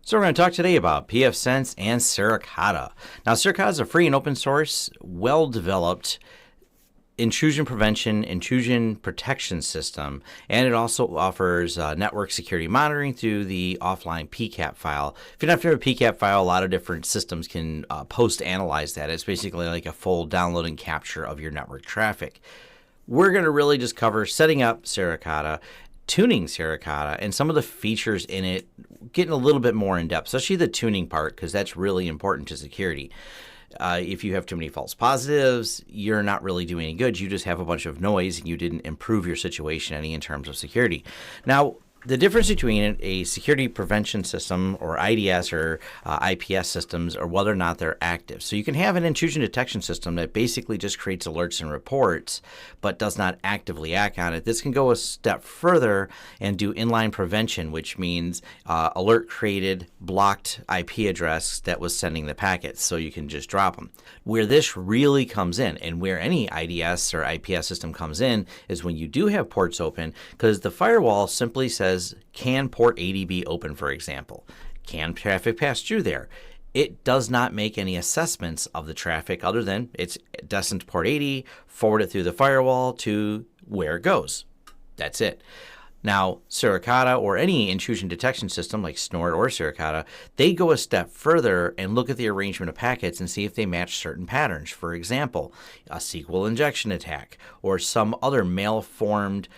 So we're going to talk today about pfSense and Suricata. Now, Suricata is a free and open source, well-developed intrusion prevention, intrusion protection system, and it also offers network security monitoring through the offline PCAP file. If you're not familiar with PCAP file, a lot of different systems can post-analyze that. It's basically like a full download and capture of your network traffic. We're going to really just cover setting up Suricata, tuning Suricata, and some of the features in it, getting a little bit more in depth, especially the tuning part, because that's really important to security. If you have too many false positives, you're not really doing any good. You just have a bunch of noise and you didn't improve your situation any in terms of security. Now, the difference between a security prevention system or IDS or IPS systems or whether or not they're active. So you can have an intrusion detection system that basically just creates alerts and reports but does not actively act on it. This can go a step further and do inline prevention, which means alert created blocked IP address that was sending the packets, so you can just drop them. Where this really comes in and where any IDS or IPS system comes in is when you do have ports open, because the firewall simply says, can port 80 be open, for example? Can traffic pass through there? It does not make any assessments of the traffic other than it's destined to port 80, forward it through the firewall to where it goes. That's it. Now, Suricata or any intrusion detection system like Snort or Suricata, they go a step further and look at the arrangement of packets and see if they match certain patterns. For example, a SQL injection attack or some other malformed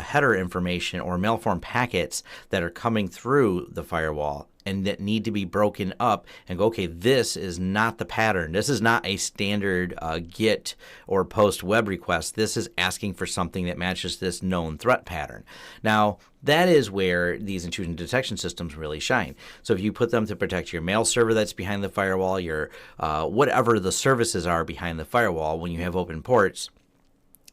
header information or malformed packets that are coming through the firewall and that need to be broken up and go, okay, this is not the pattern. This is not a standard GET or POST web request. This is asking for something that matches this known threat pattern. Now, that is where these intrusion detection systems really shine. So if you put them to protect your mail server that's behind the firewall, your whatever the services are behind the firewall when you have open ports,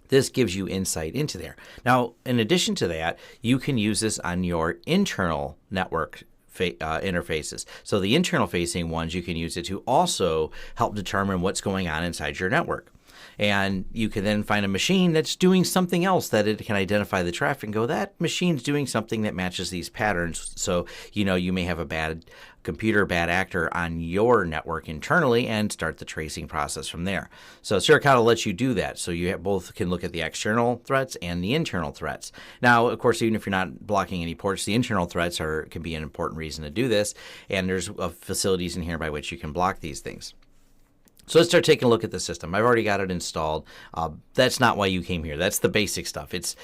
this gives you insight into there. Now, in addition to that, you can use this on your internal network interfaces. So the internal facing ones, you can use it to also help determine what's going on inside your network. And you can then find a machine that's doing something else that it can identify the traffic and go, that machine's doing something that matches these patterns. So, you may have a bad computer, bad actor on your network internally and start the tracing process from there. So Suricata lets you do that. So you both can look at the external threats and the internal threats. Now, of course, even if you're not blocking any ports, the internal threats can be an important reason to do this. And there's facilities in here by which you can block these things. So let's start taking a look at the system. I've already got it installed. That's not why you came here. That's the basic stuff. It's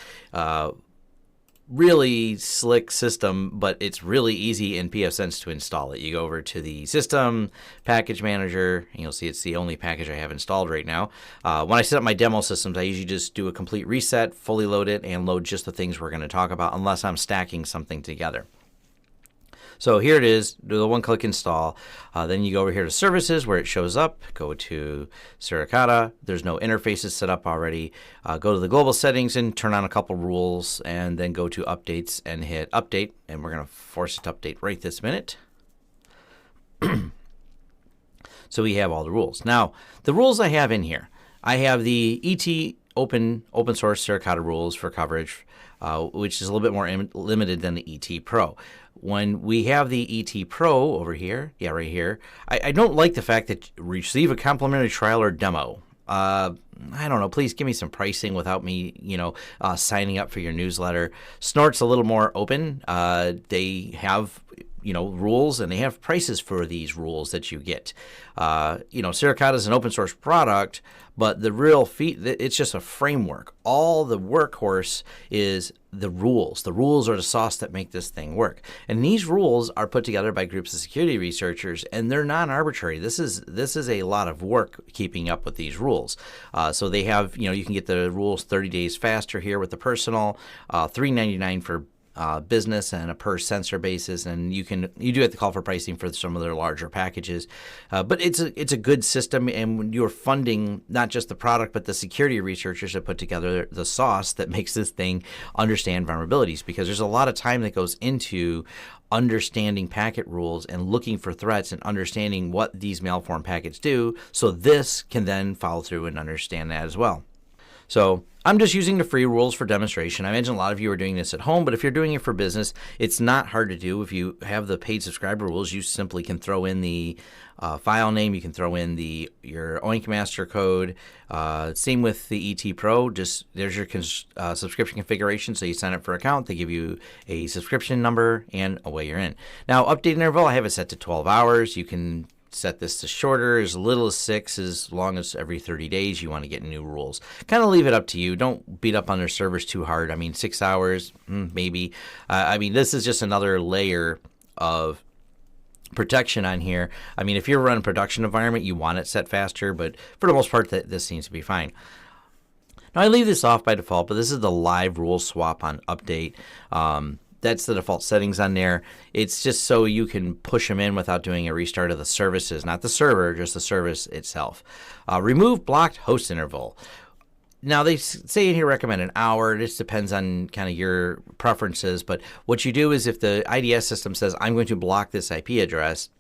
really slick system, but it's really easy in pfSense to install it. You go over to the system package manager, and you'll see it's the only package I have installed right now. When I set up my demo systems, I usually just do a complete reset, fully load it, and load just the things we're going to talk about, unless I'm stacking something together. So here it is, do the one-click install. Then you go over here to services where it shows up. Go to Suricata. There's no interfaces set up already. Go to the global settings and turn on a couple rules, and then go to updates and hit update. And we're going to force it to update right this minute. So we have all the rules. Now, the rules I have in here, I have the ET open source Suricata rules for coverage, which is a little bit more limited than the ET Pro. When we have the ET Pro over here, right here, I don't like the fact that receive a complimentary trial or demo. I don't know, please give me some pricing without me, signing up for your newsletter. Snort's a little more open. They have, rules, and they have prices for these rules that you get. Suricata is an open source product, but the real it's just a framework. All the workhorse is the rules. The rules are the sauce that make this thing work. And these rules are put together by groups of security researchers, and they're non-arbitrary. This is a lot of work keeping up with these rules. So they have, you can get the rules 30 days faster here with the personal, $3.99 for business and a per sensor basis, and you do have to call for pricing for some of their larger packages, but it's a good system, and when you're funding not just the product but the security researchers that put together the sauce that makes this thing understand vulnerabilities, because there's a lot of time that goes into understanding packet rules and looking for threats and understanding what these malformed packets do, so this can then follow through and understand that as well. So I'm just using the free rules for demonstration. I imagine a lot of you are doing this at home, but if you're doing it for business, it's not hard to do. If you have the paid subscriber rules, you simply can throw in the file name. You can throw in your Oink Master code. Same with the ET Pro. Just there's your subscription configuration. So you sign up for an account. They give you a subscription number, and away you're in. Now, update interval, I have it set to 12 hours. You can set this to shorter, as little as 6, as long as every 30 days you want to get new rules. Kind of leave it up to you. Don't beat up on their servers too hard. I mean, 6 hours, maybe. I mean, this is just another layer of protection on here. I mean, if you're running a production environment, you want it set faster, but for the most part, this seems to be fine. Now, I leave this off by default, but this is the live rule swap on update. That's the default settings on there. It's just so you can push them in without doing a restart of the services, not the server, just the service itself. Remove blocked host interval. Now, they say in here recommend an hour. This depends on kind of your preferences, but what you do is if the IDS system says, I'm going to block this IP address,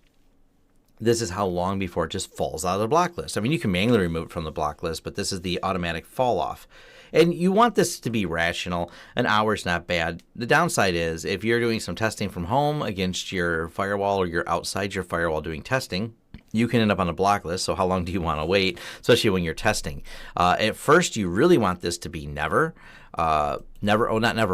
this is how long before it just falls out of the block list. I mean, you can manually remove it from the block list, but this is the automatic fall off. And you want this to be rational. An hour is not bad. The downside is if you're doing some testing from home against your firewall, or you're outside your firewall doing testing, you can end up on a block list. So how long do you want to wait, especially when you're testing? At first, you really want this to be never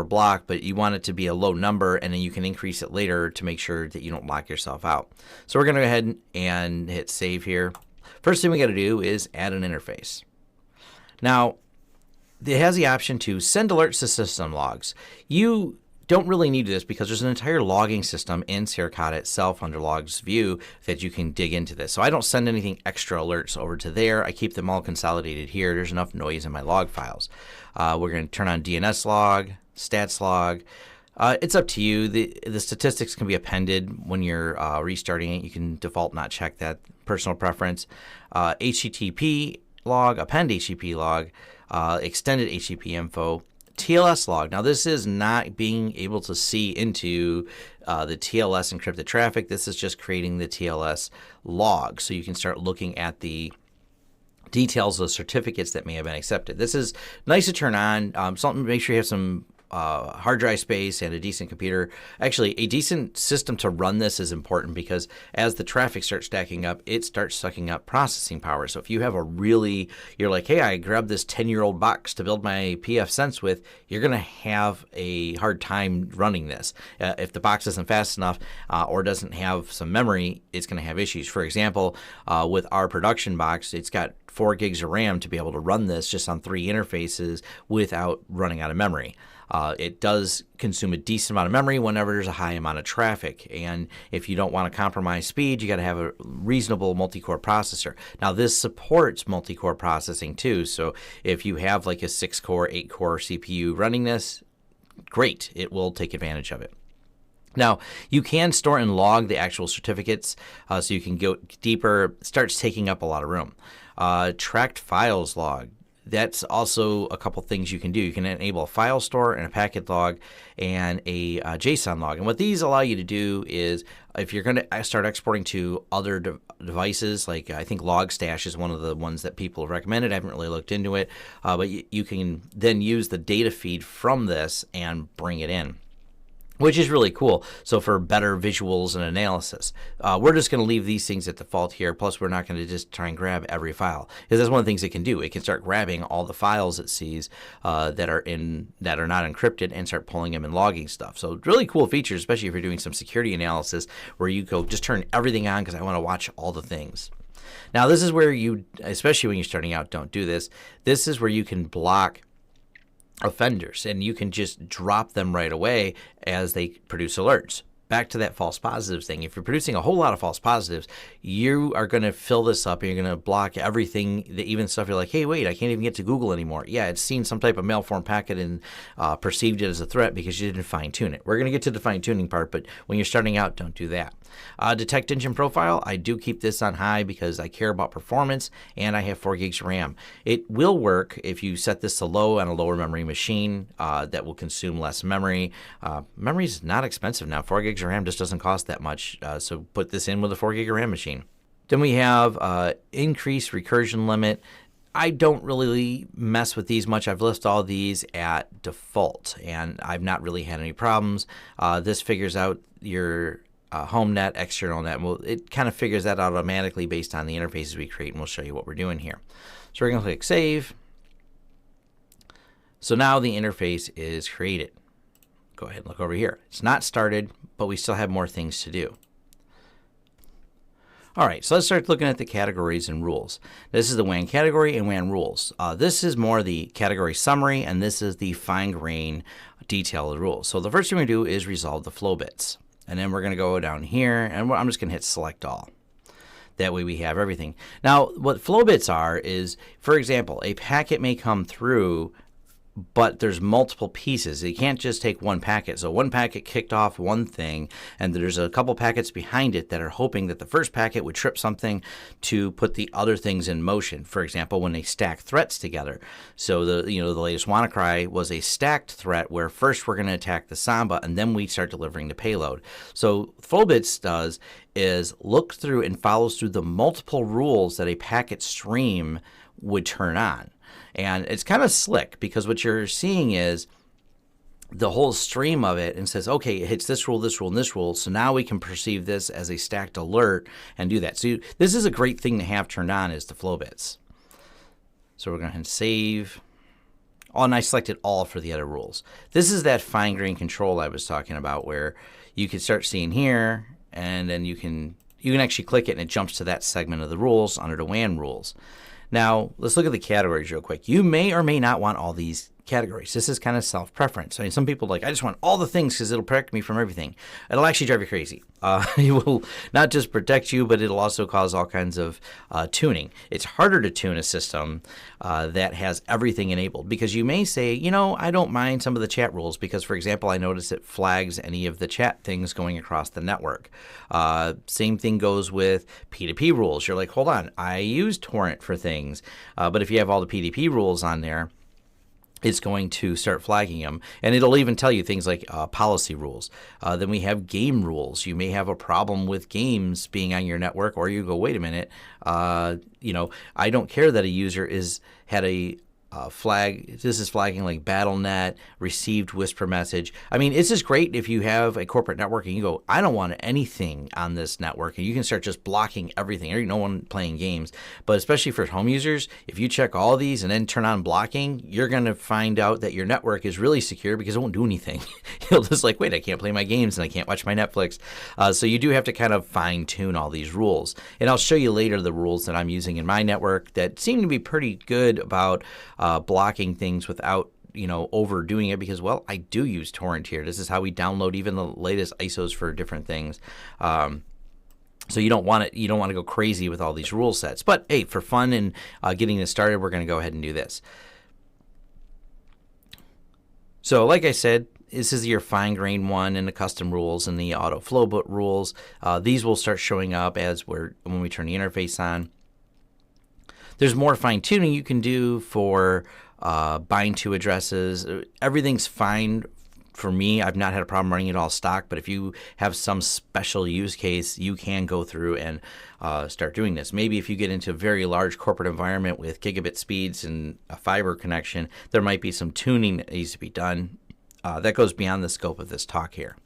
block, but you want it to be a low number, and then you can increase it later to make sure that you don't lock yourself out. So we're going to go ahead and hit save here. First thing we got to do is add an interface. Now, it has the option to send alerts to system logs. You don't really need this because there's an entire logging system in Suricata itself under logs view that you can dig into this. So I don't send anything extra alerts over to there. I keep them all consolidated here. There's enough noise in my log files. We're going to turn on DNS log, stats log. It's up to you. The statistics can be appended when you're restarting it. You can default not check that, personal preference. HTTP log, append HTTP log, extended HTTP info, TLS log. Now, this is not being able to see into the TLS encrypted traffic. This is just creating the TLS log, so you can start looking at the details of certificates that may have been accepted. This is nice to turn on. Make sure you have some hard drive space and a decent computer. Actually, a decent system to run this is important because as the traffic starts stacking up, it starts sucking up processing power. So if you have you're like, hey, I grabbed this 10-year-old box to build my pfSense with, you're going to have a hard time running this. If the box isn't fast enough or doesn't have some memory, it's going to have issues. For example, with our production box, it's got 4 gigs of RAM to be able to run this just on 3 interfaces without running out of memory. It does consume a decent amount of memory whenever there's a high amount of traffic. And if you don't want to compromise speed, you got to have a reasonable multi-core processor. Now, this supports multi-core processing too. So if you have like a 6-core, 8-core CPU running this, great. It will take advantage of it. Now, you can store and log the actual certificates so you can go deeper. It starts taking up a lot of room. Tracked files log. That's also a couple things you can do. You can enable a file store and a packet log and a JSON log. And what these allow you to do is if you're going to start exporting to other devices, like I think Logstash is one of the ones that people have recommended. I haven't really looked into it, but you can then use the data feed from this and bring it in, which is really cool. So for better visuals and analysis, we're just going to leave these things at default here. Plus, we're not going to just try and grab every file, because that's one of the things it can do. It can start grabbing all the files it sees that are not encrypted and start pulling them and logging stuff. So really cool features, especially if you're doing some security analysis where you go just turn everything on because I want to watch all the things. Now, this is where especially when you're starting out, don't do this. This is where you can block offenders, and you can just drop them right away as they produce alerts. Back to that false positives thing. If you're producing a whole lot of false positives, you are going to fill this up and you're going to block everything, even stuff you're like, hey, wait, I can't even get to Google anymore. Yeah, it's seen some type of malformed packet and perceived it as a threat because you didn't fine tune it. We're going to get to the fine tuning part, but when you're starting out, don't do that. Detect engine profile. I do keep this on high because I care about performance and I have 4 gigs of RAM. It will work if you set this to low on a lower memory machine that will consume less memory. Memory is not expensive now. 4 gigs of RAM just doesn't cost that much, so put this in with a 4 gig of RAM machine. Then we have increased recursion limit. I don't really mess with these much. I've left all these at default, and I've not really had any problems. This figures out your home net, external net. Well, it kind of figures that out automatically based on the interfaces we create, and we'll show you what we're doing here. So we're going to click Save. So now the interface is created. Go ahead and look over here. It's not started, but we still have more things to do. All right, so let's start looking at the categories and rules. This is the WAN category and WAN rules. This is more the category summary, and this is the fine-grained detail of the rules. So the first thing we do is resolve the flow bits. And then we're going to go down here, and I'm just going to hit Select All. That way we have everything. Now, what flow bits are is, for example, a packet may come through, but there's multiple pieces. You can't just take one packet. So one packet kicked off one thing, and there's a couple packets behind it that are hoping that the first packet would trip something to put the other things in motion. For example, when they stack threats together. So the latest WannaCry was a stacked threat where first we're going to attack the Samba, and then we start delivering the payload. So Flowbits does is look through and follows through the multiple rules that a packet stream would turn on. And it's kind of slick because what you're seeing is the whole stream of it and says, okay, it hits this rule, this rule, and this rule. So now we can perceive this as a stacked alert and do that. So this is a great thing to have turned on is the flow bits. So we're going to save. Oh, and I selected all for the other rules. This is that fine-grained control I was talking about where you can start seeing here, and then you can actually click it and it jumps to that segment of the rules under the WAN rules. Now, let's look at the categories real quick. You may or may not want all these categories. This is kind of self-preference. I mean, some people are like, I just want all the things because it'll protect me from everything. It'll actually drive you crazy. It will not just protect you, but it'll also cause all kinds of tuning. It's harder to tune a system that has everything enabled because you may say, I don't mind some of the chat rules because, for example, I notice it flags any of the chat things going across the network. Same thing goes with P2P rules. You're like, hold on, I use torrent for things. But if you have all the P2P rules on there, it's going to start flagging them. And it'll even tell you things like policy rules. Then we have game rules. You may have a problem with games being on your network, or you go, wait a minute, I don't care that a user had a flag. This is flagging like BattleNet, received whisper message. I mean, it's just great if you have a corporate network and you go, I don't want anything on this network, and you can start just blocking everything. There ain't no one playing games. But especially for home users, if you check all these and then turn on blocking, you're going to find out that your network is really secure because it won't do anything. You'll just like, wait, I can't play my games and I can't watch my Netflix. So you do have to kind of fine tune all these rules. And I'll show you later the rules that I'm using in my network that seem to be pretty good about blocking things without overdoing it because, well, I do use torrent here. This is how we download even the latest ISOs for different things. So you don't want to go crazy with all these rule sets. But hey, for fun and getting this started, we're going to go ahead and do this. So like I said, this is your fine-grained one and the custom rules and the auto flowbook rules. These will start showing up when we turn the interface on. There's more fine-tuning you can do for bind to addresses. Everything's fine for me. I've not had a problem running it all stock, but if you have some special use case, you can go through and start doing this. Maybe if you get into a very large corporate environment with gigabit speeds and a fiber connection, there might be some tuning that needs to be done. That goes beyond the scope of this talk here.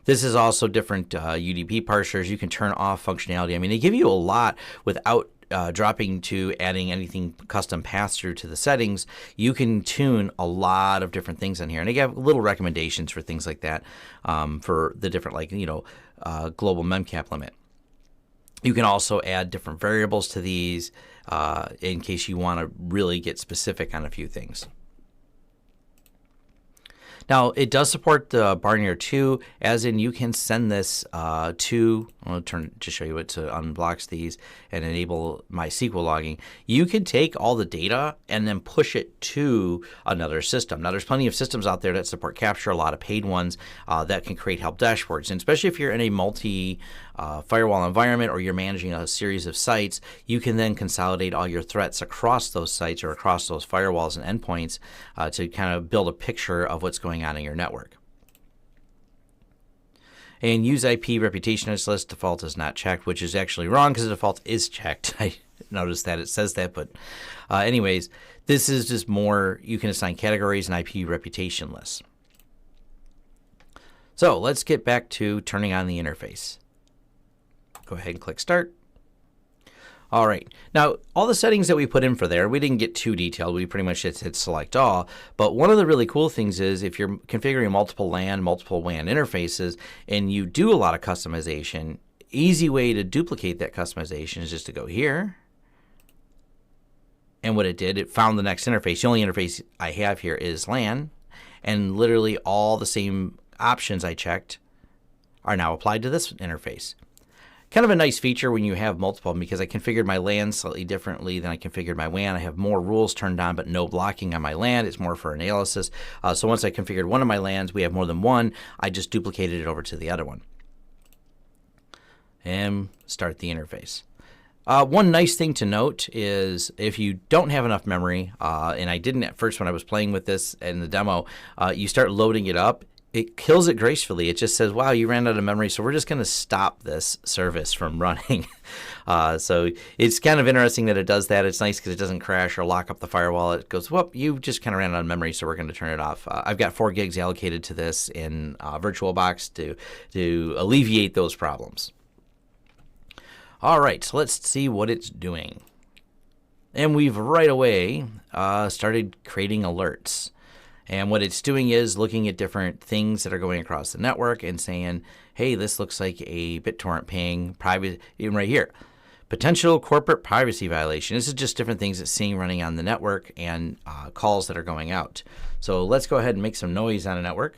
This is also different UDP parsers. You can turn off functionality. I mean, they give you a lot without dropping to adding anything custom pass-through to the settings. You can tune a lot of different things in here. And they have little recommendations for things like that for the different, global memcap limit. You can also add different variables to these in case you want to really get specific on a few things. Now, it does support the Barnier 2, as in you can send this to, I'll turn to show you it to unblocks these and enable MySQL logging. You can take all the data and then push it to another system. Now, there's plenty of systems out there that support capture, a lot of paid ones that can create help dashboards. And especially if you're in a multi-firewall environment or you're managing a series of sites, you can then consolidate all your threats across those sites or across those firewalls and endpoints to kind of build a picture of what's going on in your network. And use IP reputation list default is not checked, which is actually wrong because the default is checked. notice that it says that, but anyways, this is just more, you can assign categories and IP reputation lists. So let's get back to turning on the interface. Go ahead and click Start. All right, now all the settings that we put in for there, we didn't get too detailed. We pretty much just hit Select All. But one of the really cool things is if you're configuring multiple LAN, multiple WAN interfaces, and you do a lot of customization, easy way to duplicate that customization is just to go here. And what it did, it found the next interface. The only interface I have here is LAN, and literally all the same options I checked are now applied to this interface. Kind of a nice feature when you have multiple, because I configured my LAN slightly differently than I configured my WAN. I have more rules turned on, but no blocking on my LAN. It's more for analysis. So once I configured one of my LANs, we have more than one. I just duplicated it over to the other one. And start the interface. One nice thing to note is if you don't have enough memory, and I didn't at first when I was playing with this in the demo, you start loading it up. It kills it gracefully. It just says, wow, you ran out of memory, so we're just going to stop this service from running. So it's kind of interesting that it does that. It's nice because it doesn't crash or lock up the firewall. It goes, whoop, you just kind of ran out of memory, so we're going to turn it off. I've got 4 gigs allocated to this in VirtualBox to alleviate those problems. All right, so let's see what it's doing. And we've right away started creating alerts. And what it's doing is looking at different things that are going across the network and saying, hey, this looks like a BitTorrent ping, private, even right here. Potential corporate privacy violation. This is just different things it's seeing running on the network and calls that are going out. So let's go ahead and make some noise on a network.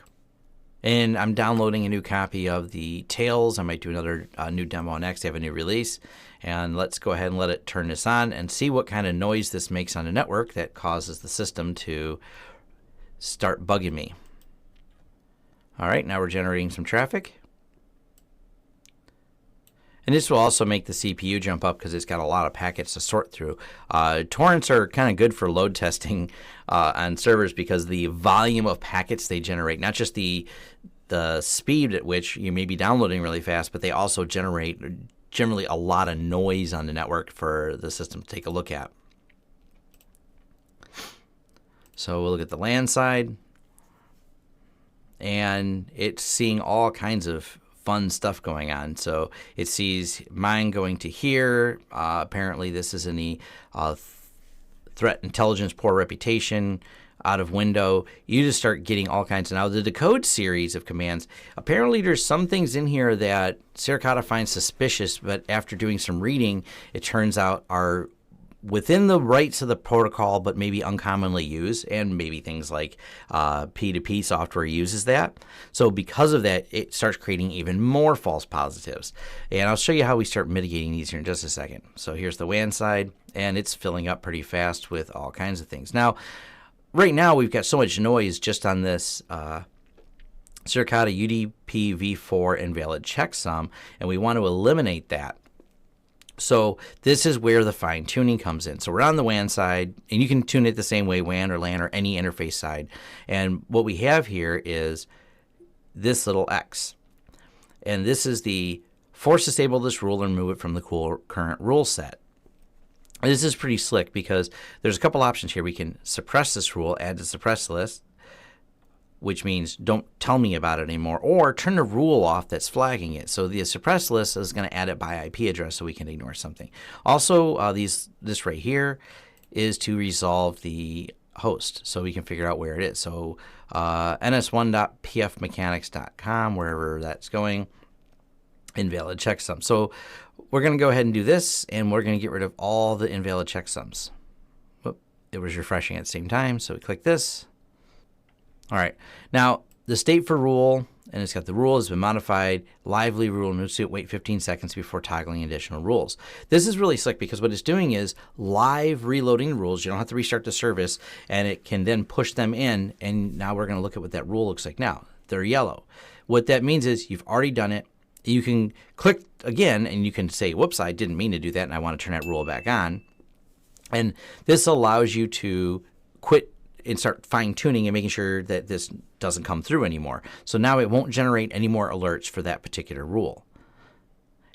And I'm downloading a new copy of the Tails. I might do another new demo next. I have a new release. And let's go ahead and let it turn this on and see what kind of noise this makes on a network that causes the system to start bugging me. All right, now we're generating some traffic. And this will also make the CPU jump up because it's got a lot of packets to sort through. Torrents are kind of good for load testing on servers because the volume of packets they generate, not just the speed at which you may be downloading really fast, but they also generate generally a lot of noise on the network for the system to take a look at. So we'll look at the LAN side, and it's seeing all kinds of fun stuff going on. So it sees mine going to here. Apparently this is in the threat intelligence, poor reputation, out of window. You just start getting all kinds. Now the decode series of commands, apparently there's some things in here that Suricata finds suspicious, but after doing some reading, it turns out are within the rights of the protocol, but maybe uncommonly used, and maybe things like P2P software uses that. So because of that, it starts creating even more false positives. And I'll show you how we start mitigating these here in just a second. So here's the WAN side, and it's filling up pretty fast with all kinds of things. Now, right now, we've got so much noise just on this Suricata UDP v4 invalid checksum, and we want to eliminate that. So this is where the fine tuning comes in. So we're on the WAN side, and you can tune it the same way, WAN or LAN or any interface side. And what we have here is this little X. And this is the force disable this rule and remove it from the current rule set. This is pretty slick because there's a couple options here. We can suppress this rule, add to suppress list, which means don't tell me about it anymore, or turn the rule off that's flagging it. So the suppress list is going to add it by IP address so we can ignore something. Also, this right here is to resolve the host so we can figure out where it is. So ns1.pfmechanics.com, wherever that's going, invalid checksum. So we're going to go ahead and do this, and we're going to get rid of all the invalid checksums. Whoop, it was refreshing at the same time, so we click this. All right, now the state for rule, and it's got the rule has been modified, lively rule, no suit, wait 15 seconds before toggling additional rules. This is really slick because what it's doing is live reloading rules. You don't have to restart the service, and it can then push them in, and now we're going to look at what that rule looks like now. They're yellow. What that means is you've already done it. You can click again, and you can say, whoops, I didn't mean to do that, and I want to turn that rule back on. And this allows you to quit and start fine-tuning and making sure that this doesn't come through anymore. So now it won't generate any more alerts for that particular rule.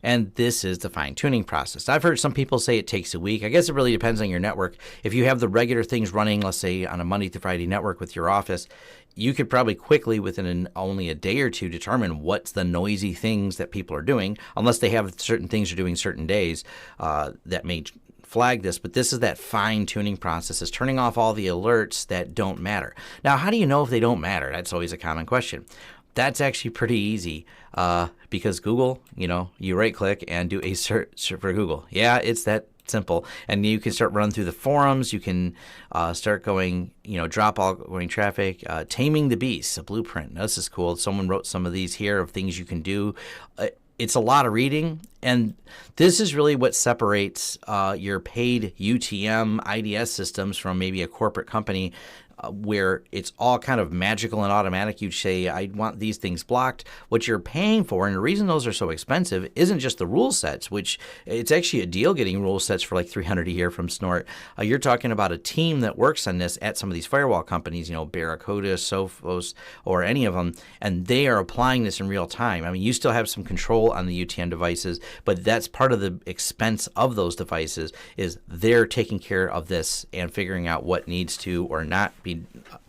And this is the fine-tuning process. I've heard some people say it takes a week. I guess it really depends on your network. If you have the regular things running, let's say on a Monday through Friday network with your office, you could probably quickly, within only a day or two, determine what's the noisy things that people are doing, unless they have certain things they're doing certain days that may flag this. But this is that fine-tuning process. It's turning off all the alerts that don't matter. Now, how do you know if they don't matter? That's always a common question. That's actually pretty easy because Google, you right-click and do a search for Google. Yeah, it's that simple. And you can start running through the forums. You can start going, drop all going traffic, taming the beast, a blueprint. Now, this is cool. Someone wrote some of these here of things you can do. It's a lot of reading, and this is really what separates your paid UTM IDS systems from maybe a corporate company where it's all kind of magical and automatic. You say, I want these things blocked. What you're paying for, and the reason those are so expensive, isn't just the rule sets, which it's actually a deal getting rule sets for like $300 a year from Snort. You're talking about a team that works on this at some of these firewall companies, Barracuda, Sophos, or any of them, and they are applying this in real time. I mean, you still have some control on the UTM devices, but that's part of the expense of those devices is they're taking care of this and figuring out what needs to or not be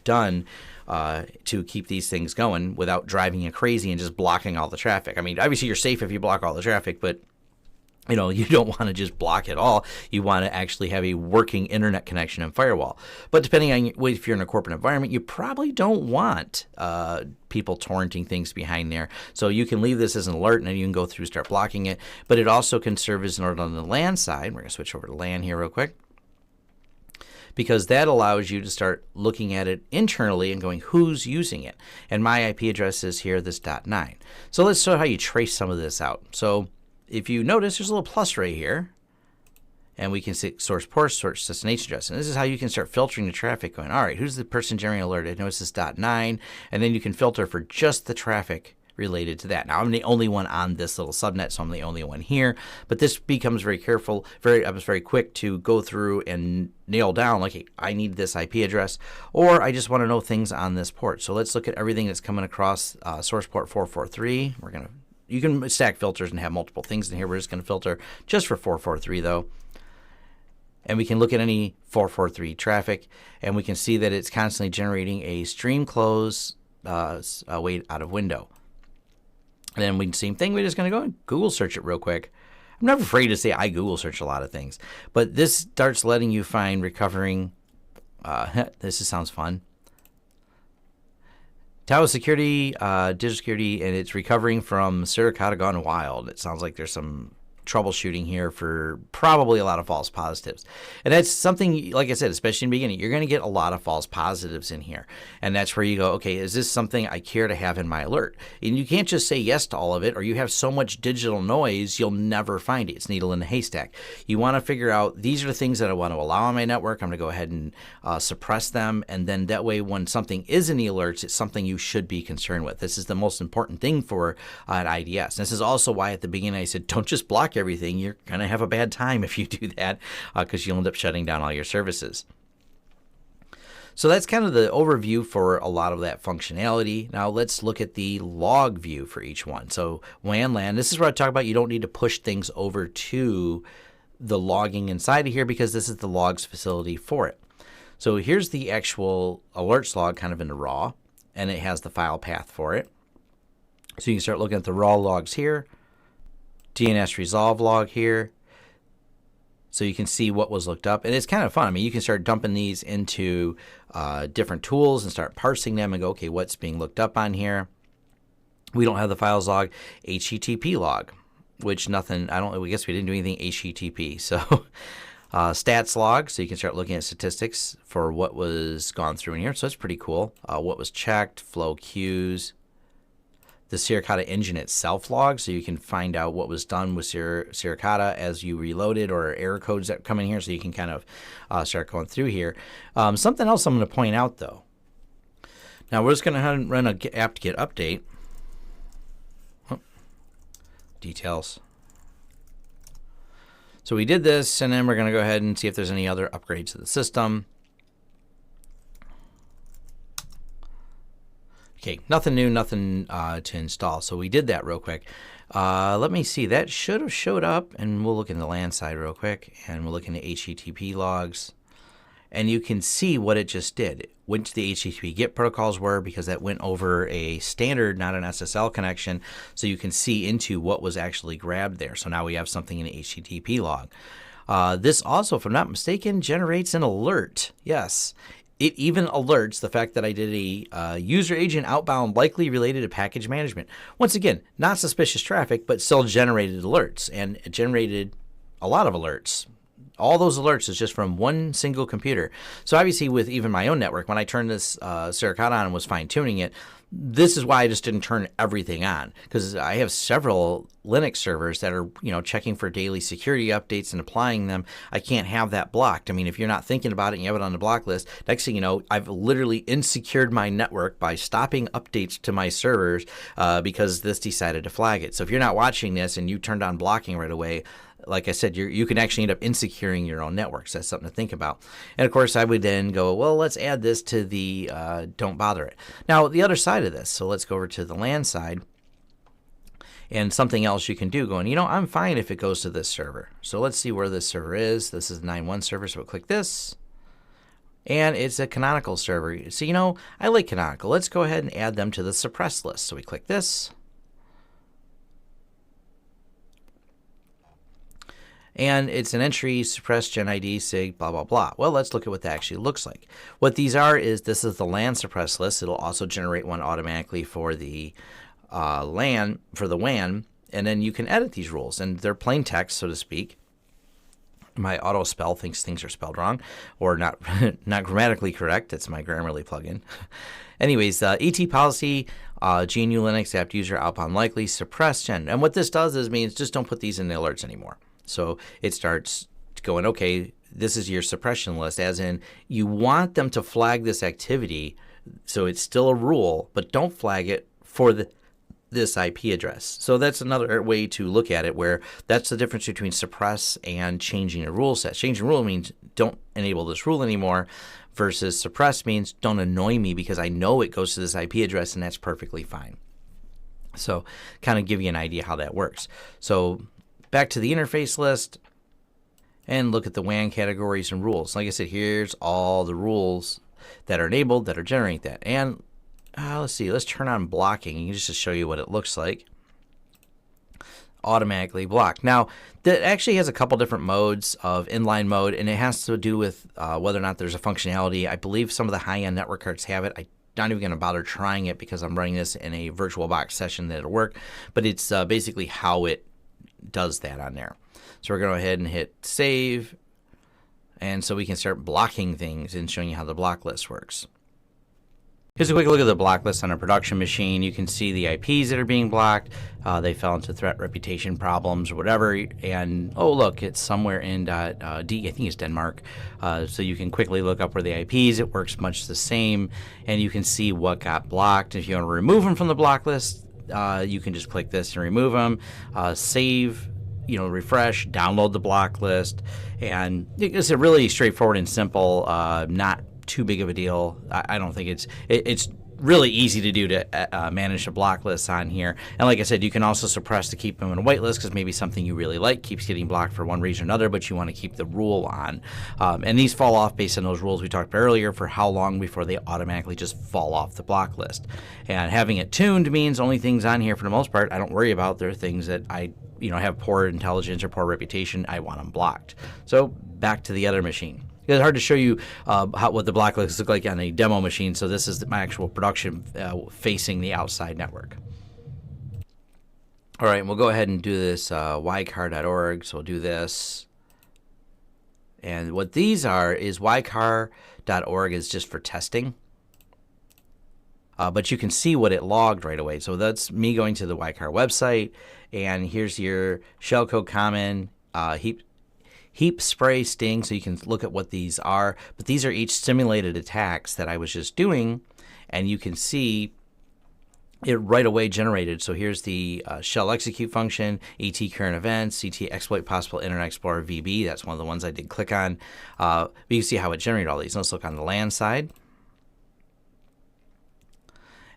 done to keep these things going without driving you crazy and just blocking all the traffic. I mean, obviously you're safe if you block all the traffic, but you don't want to just block it all. You want to actually have a working internet connection and firewall. But depending on if you're in a corporate environment, you probably don't want people torrenting things behind there. So you can leave this as an alert, and then you can go through, start blocking it. But it also can serve as an alert on the LAN side. We're going to switch over to LAN here real quick, because that allows you to start looking at it internally and going, who's using it? And my IP address is here, this .9. So let's show how you trace some of this out. So if you notice, there's a little plus right here, and we can see source port, source destination address. And this is how you can start filtering the traffic, going, all right, who's the person generating alert? I notice this .9, and then you can filter for just the traffic related to that. Now, I'm the only one on this little subnet, so I'm the only one here, but this becomes very careful, very quick to go through and nail down, like, hey, I need this IP address, or I just want to know things on this port. So let's look at everything that's coming across source port 443. You can stack filters and have multiple things in here. We're just going to filter just for 443 though. And we can look at any 443 traffic, and we can see that it's constantly generating a stream close wait out of window. And then we same thing, we're just going to go and Google search it real quick. I'm never afraid to say I Google search a lot of things, but this starts letting you find recovering. Sounds fun. Tower security, digital security, and it's recovering from Suricata gone wild. It sounds like there's some troubleshooting here for probably a lot of false positives. And that's something, like I said, especially in the beginning, you're going to get a lot of false positives in here. And that's where you go, okay, is this something I care to have in my alert? And you can't just say yes to all of it, or you have so much digital noise, you'll never find it. It's needle in the haystack. You want to figure out, these are the things that I want to allow on my network. I'm going to go ahead and suppress them. And then that way, when something is in the alerts, it's something you should be concerned with. This is the most important thing for an IDS. This is also why at the beginning I said, don't just block everything. You're going to have a bad time if you do that because you'll end up shutting down all your services. So that's kind of the overview for a lot of that functionality. Now let's look at the log view for each one. So WAN LAN, this is where I talk about you don't need to push things over to the logging inside of here because this is the logs facility for it. So here's the actual alerts log kind of in the raw, and it has the file path for it. So you can start looking at the raw logs here. DNS resolve log here, so you can see what was looked up. And it's kind of fun. I mean, you can start dumping these into different tools and start parsing them and go, okay, what's being looked up on here? We don't have the files log, HTTP log, which nothing, I guess we didn't do anything HTTP. So stats log, so you can start looking at statistics for what was gone through in here. So it's pretty cool. What was checked, flow queues. The Suricata engine itself log, so you can find out what was done with Suricata as you reloaded, or error codes that come in here, so you can kind of start going through here. Something else I'm going to point out, though. Now, we're just going to run an apt-get update. Oh, details. So we did this, and then we're going to go ahead and see if there's any other upgrades to the system. Okay, nothing new, nothing to install. So we did that real quick. Let me see. That should have showed up, and we'll look in the LAN side real quick, and we'll look into HTTP logs, and you can see what it just did. It went to the HTTP GET protocols were, because that went over a standard, not an SSL connection, so you can see into what was actually grabbed there. So now we have something in the HTTP log. This also, if I'm not mistaken, generates an alert. Yes. It even alerts the fact that I did a user agent outbound likely related to package management. Once again, not suspicious traffic, but still generated alerts, and it generated a lot of alerts. All those alerts is just from one single computer. So obviously with even my own network, when I turned this Suricata on and was fine tuning it, this is why I just didn't turn everything on, because I have several Linux servers that are, checking for daily security updates and applying them. I can't have that blocked. I mean, if you're not thinking about it and you have it on the block list, next thing you know, I've literally insecured my network by stopping updates to my servers because this decided to flag it. So if you're not watching this and you turned on blocking right away, like I said, you can actually end up insecuring your own network. So that's something to think about. And of course, I would then go, well, let's add this to the don't bother it. Now, the other side of this, so let's go over to the LAN side. And something else you can do, going, I'm fine if it goes to this server. So let's see where this server is. This is the 9.1 server, so we'll click this. And it's a canonical server. So, I like canonical. Let's go ahead and add them to the suppress list. So we click this. And it's an entry, suppress, gen ID, sig, blah, blah, blah. Well, let's look at what that actually looks like. What these are is this is the LAN suppress list. It'll also generate one automatically for the LAN, for the WAN, and then you can edit these rules. And they're plain text, so to speak. My auto spell thinks things are spelled wrong or not grammatically correct. That's my Grammarly plugin. Anyways, ET policy, GNU Linux, apt user, outbound likely, suppress, gen. And what this does is means just don't put these in the alerts anymore. So it starts going, okay, this is your suppression list, as in you want them to flag this activity, so it's still a rule, but don't flag it for this IP address. So that's another way to look at it, where that's the difference between suppress and changing a rule set. Changing a rule means don't enable this rule anymore, versus suppress means don't annoy me because I know it goes to this IP address, and that's perfectly fine. So kind of give you an idea how that works. So back to the interface list and look at the WAN categories and rules. Like I said, here's all the rules that are enabled that are generating that. And let's see, let's turn on blocking just to show you what it looks like. Automatically blocked. Now, that actually has a couple different modes of inline mode, and it has to do with whether or not there's a functionality. I believe some of the high-end network cards have it. I'm not even going to bother trying it because I'm running this in a VirtualBox session that it'll work, but it's basically how it does that on there. So we're going to go ahead and hit save, and so we can start blocking things and showing you how the block list works. Here's a quick look at the block list on a production machine. You can see the IPs that are being blocked. They fell into threat reputation problems or whatever. And oh, look, it's somewhere in I think it's Denmark. So you can quickly look up where the IPs. It works much the same. And you can see what got blocked. If you want to remove them from the block list, you can just click this and remove them. Save, refresh, download the block list. And it's a really straightforward and simple, not too big of a deal. I don't think it's really easy to do to manage a block list on here. And like I said, you can also suppress to keep them in a whitelist because maybe something you really like keeps getting blocked for one reason or another, but you want to keep the rule on. And these fall off based on those rules we talked about earlier for how long before they automatically just fall off the block list. And having it tuned means only things on here for the most part I don't worry about. There are things that I have poor intelligence or poor reputation. I want them blocked. So back to the other machine. It's hard to show you what the block list looks like on a demo machine, so this is my actual production facing the outside network. All right, we'll go ahead and do this ycar.org, so we'll do this. And what these are is ycar.org is just for testing. But you can see what it logged right away. So that's me going to the ycar website, and here's your shellcode common, heap, spray, sting, so you can look at what these are. But these are each simulated attacks that I was just doing, and you can see it right away generated. So here's the shell execute function, ET current events, ET exploit possible Internet Explorer VB. That's one of the ones I did click on. But you can see how it generated all these. Let's look on the LAN side.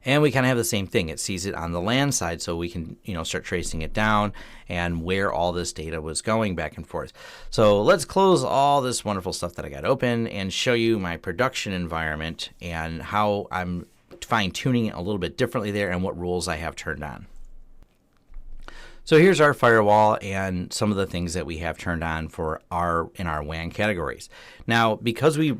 And we kind of have the same thing. It sees it on the LAN side, so we can, start tracing it down and where all this data was going back and forth. So let's close all this wonderful stuff that I got open and show you my production environment and how I'm fine-tuning it a little bit differently there and what rules I have turned on. So here's our firewall and some of the things that we have turned on for in our WAN categories. Now, because we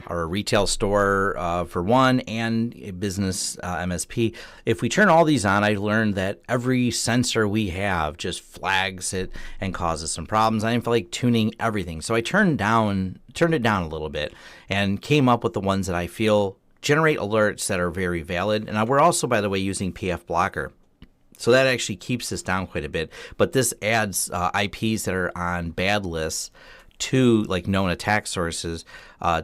are a retail store for one and a business MSP, if we turn all these on, I learned that every sensor we have just flags it and causes some problems. I didn't feel like tuning everything, so I turned it down a little bit and came up with the ones that I feel generate alerts that are very valid. And we're also, by the way, using PF blocker. So that actually keeps this down quite a bit. But this adds IPs that are on bad lists to like known attack sources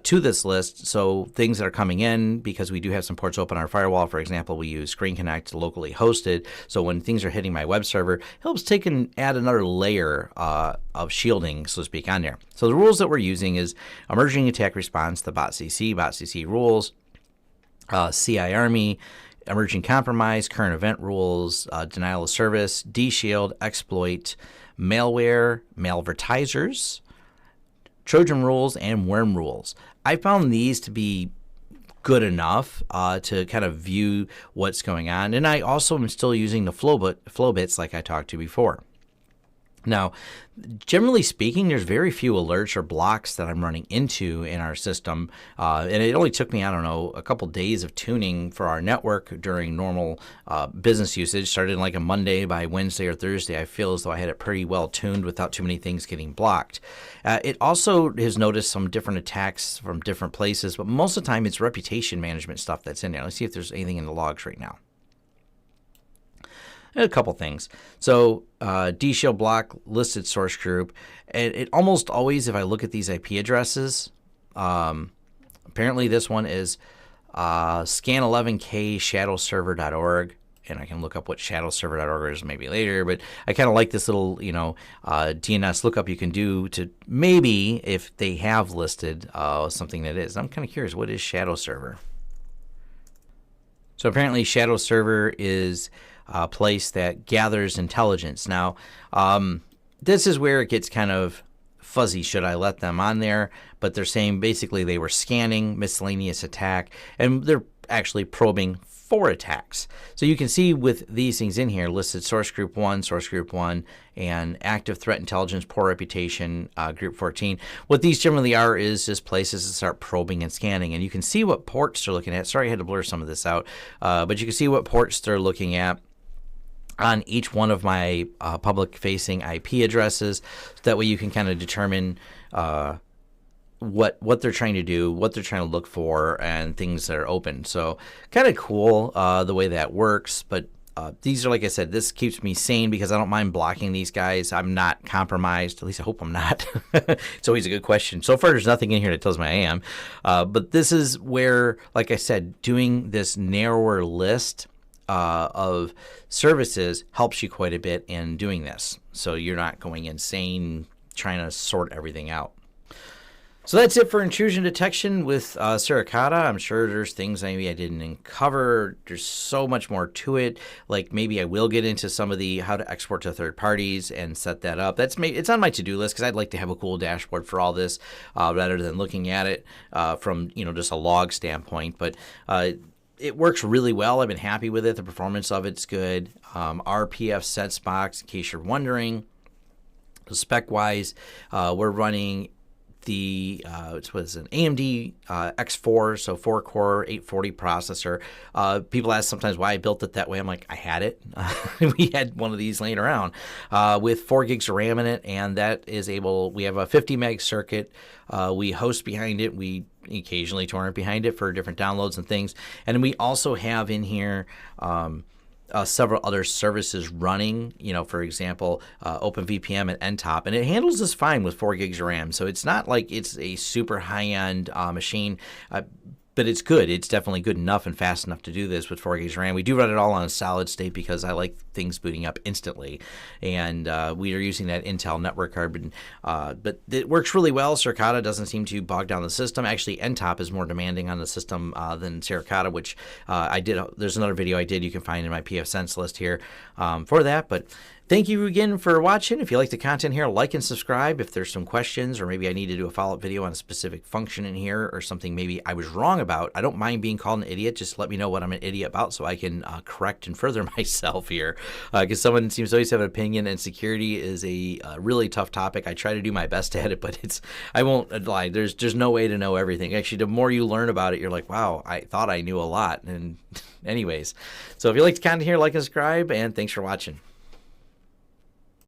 to this list. So things that are coming in, because we do have some ports open on our firewall. For example, we use Screen Connect locally hosted. So when things are hitting my web server, it helps take and add another layer of shielding, so to speak, on there. So the rules that we're using is emerging attack response, the botcc rules, CI Army, emerging compromise, current event rules, denial of service, deshield, exploit, malware, malvertisers, Trojan rules, and worm rules. I found these to be good enough to kind of view what's going on. And I also am still using the flow bits like I talked to before. Now, generally speaking, there's very few alerts or blocks that I'm running into in our system. And it only took me, a couple days of tuning for our network during normal business usage. Started like a Monday. By Wednesday or Thursday, I feel as though I had it pretty well tuned without too many things getting blocked. It also has noticed some different attacks from different places, but most of the time it's reputation management stuff that's in there. Let's see if there's anything in the logs right now. A couple things. So deshield block listed source group. And it almost always, if I look at these IP addresses, apparently this one is scan11k shadowserver.org. And I can look up what shadowserver.org is maybe later. But I kind of like this little, DNS lookup you can do to maybe, if they have listed something that is. I'm kind of curious, what is shadow server? So apparently shadow server is a place that gathers intelligence. Now, this is where it gets kind of fuzzy. Should I let them on there? But they're saying basically they were scanning miscellaneous attack, and they're actually probing for attacks. So you can see with these things in here, listed source group 1, and active threat intelligence, poor reputation, group 14. What these generally are is just places to start probing and scanning. And you can see what ports they're looking at. Sorry, I had to blur some of this out. But you can see what ports they're looking at on each one of my public-facing IP addresses. So that way you can kind of determine what they're trying to do, what they're trying to look for, and things that are open. So kind of cool the way that works. But these are, like I said, this keeps me sane because I don't mind blocking these guys. I'm not compromised. At least I hope I'm not. It's always a good question. So far, there's nothing in here that tells me I am. But this is where, like I said, doing this narrower list of services helps you quite a bit in doing this. So you're not going insane trying to sort everything out. So that's it for intrusion detection with Suricata. I'm sure there's things maybe I didn't cover. There's so much more to it. Like maybe I will get into some of the how to export to third parties and set that up. It's on my to-do list because I'd like to have a cool dashboard for all this rather than looking at it from just a log standpoint. But it works really well. I've been happy with it. The performance of it's good. Our pfSense box, in case you're wondering, spec-wise, we're running the it was an AMD X4, so 4-core 840 processor. People ask sometimes why I built it that way. I'm like, I had it. We had one of these laying around with 4 gigs of RAM in it, and that is able. We have a 50 meg circuit. We host behind it. We occasionally torrent behind it for different downloads and things, and we also have in here several other services running, for example, OpenVPN and NTOP, and it handles this fine with 4 gigs of RAM. So it's not like it's a super high-end machine. but it's good. It's definitely good enough and fast enough to do this with 4 gigs RAM. We do run it all on a solid state because I like things booting up instantly, and we are using that Intel network card. But it works really well. Suricata doesn't seem to bog down the system. Actually, NTOP is more demanding on the system than Suricata, which I did. There's another video I did you can find in my pfSense list here for that. But thank you again for watching. If you like the content here, like and subscribe. If there's some questions, or maybe I need to do a follow-up video on a specific function in here or something maybe I was wrong about, I don't mind being called an idiot. Just let me know what I'm an idiot about so I can correct and further myself here. Because someone seems to always have an opinion, and security is a really tough topic. I try to do my best at it, but I won't lie. There's no way to know everything. Actually, the more you learn about it, you're like, wow, I thought I knew a lot. And anyways, so if you like the content here, like and subscribe, and thanks for watching.